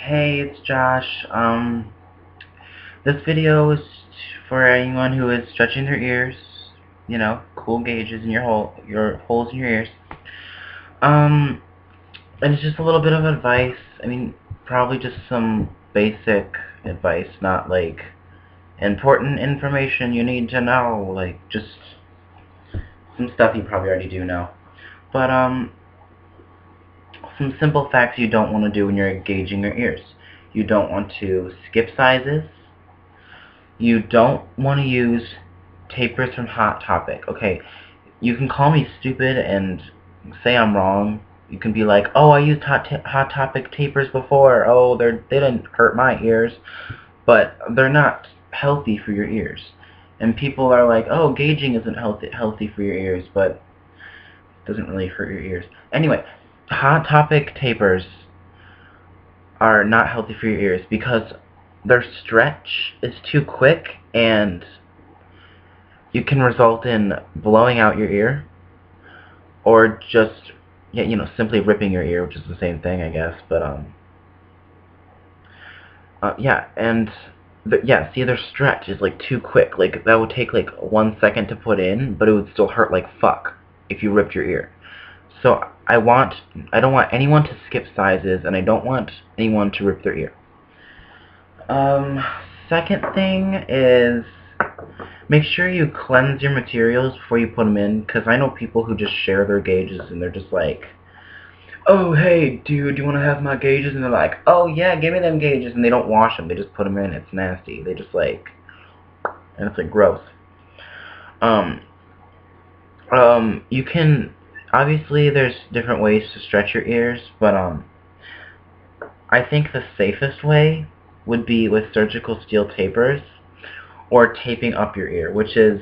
Hey, it's Josh. This video is for anyone who is stretching their ears. You know, cool gauges in your holes in your ears. Um, and it's just a little bit of advice. I mean, probably just some basic advice, not like important information you need to know. Like just some stuff you probably already do know. But some simple facts you don't want to do when you're gauging your ears. You don't want to skip sizes. You don't want to use tapers from Hot Topic. Okay, you can call me stupid and say I'm wrong. You can be like, oh, I used Hot Topic tapers before. Oh, they didn't hurt my ears. But they're not healthy for your ears. And people are like, oh, gauging isn't healthy for your ears, but it doesn't really hurt your ears. Anyway, Hot Topic tapers are not healthy for your ears because their stretch is too quick and you can result in blowing out your ear or just simply ripping your ear, which is the same thing, I guess. But yeah, and see, their stretch is like too quick. Like that would take like 1 second to put in, but it would still hurt like fuck if you ripped your ear. So I don't want anyone to skip sizes, and I don't want anyone to rip their ear. Second thing is make sure you cleanse your materials before you put them in, because I know people who just share their gauges and they're just like, oh, hey, dude, do you want to have my gauges? And they're like, oh, yeah, give me them gauges. And they don't wash them. They just put them in. It's nasty. They just like, and it's like gross. You can, obviously there's different ways to stretch your ears, but I think the safest way would be with surgical steel tapers or taping up your ear, which is,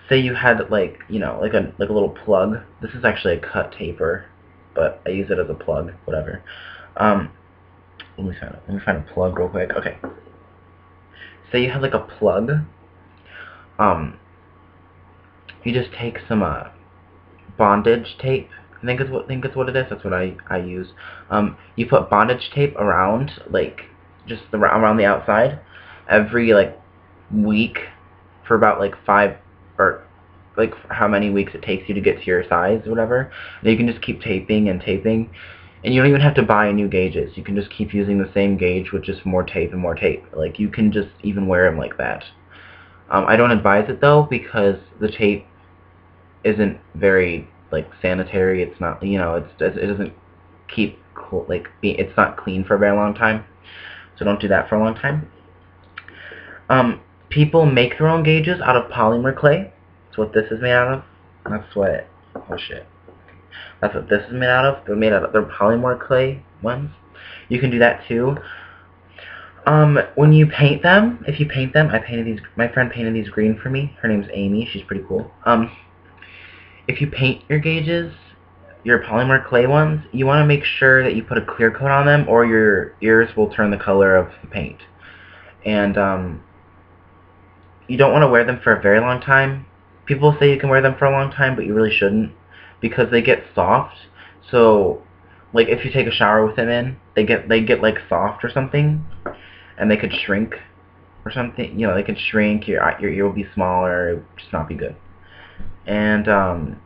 say you had like a little plug. This is actually a cut taper, but I use it as a plug. Whatever. Let me find a plug real quick. Okay. Say you have like a plug. You just take some bondage tape. I think it's what it is. That's what I use. You put bondage tape around, like just around the outside every like week for about like 5 or like how many weeks it takes you to get to your size or whatever. And you can just keep taping and taping, and you don't even have to buy new gauges. You can just keep using the same gauge with just more tape and more tape. Like you can just even wear them like that. I don't advise it though, because the tape isn't very like sanitary. It's not, it doesn't keep cool, like it's not clean for a very long time. So don't do that for a long time. People make their own gauges out of polymer clay. That's what this is made out of. That's what, oh shit. That's what this is made out of. They're polymer clay ones. You can do that too. When you paint them, if you paint them, my friend painted these green for me. Her name's Amy. She's pretty cool. If you paint your gauges, your polymer clay ones, you want to make sure that you put a clear coat on them, or your ears will turn the color of the paint. And you don't want to wear them for a very long time. People say you can wear them for a long time, but you really shouldn't, because they get soft. So, like if you take a shower with them in, they get like soft or something, and they could shrink or something. They could shrink. Your ear will be smaller. It would just not be good. And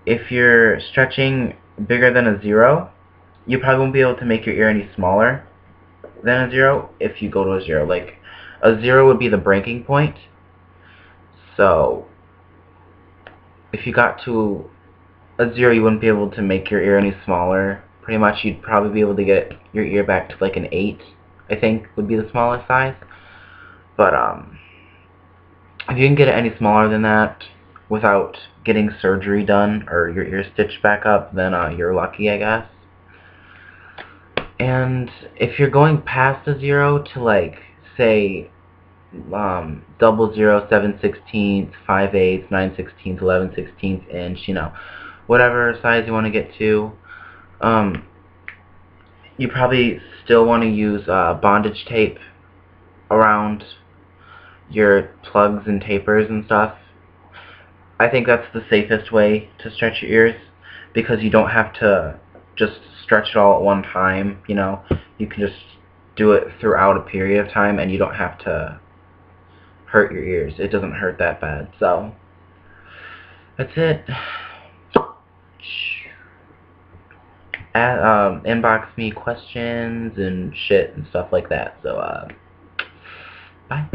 if you're stretching bigger than a 0, you probably won't be able to make your ear any smaller than a 0 if you go to a 0. Like, a 0 would be the breaking point. So, if you got to a 0, you wouldn't be able to make your ear any smaller. Pretty much, you'd probably be able to get your ear back to like an 8, I think, would be the smallest size. But, if you can get it any smaller than that without getting surgery done or your ear stitched back up, then you're lucky, I guess. And if you're going past a 0 to like, say, 00, 7/16, 5/8, 9/16, 11/16 inch, whatever size you want to get to, you probably still want to use bondage tape around your plugs and tapers and stuff. I think that's the safest way to stretch your ears, because you don't have to just stretch it all at one time, you know. You can just do it throughout a period of time, and you don't have to hurt your ears. It doesn't hurt that bad. So that's it. Inbox me questions and shit and stuff like that. So bye.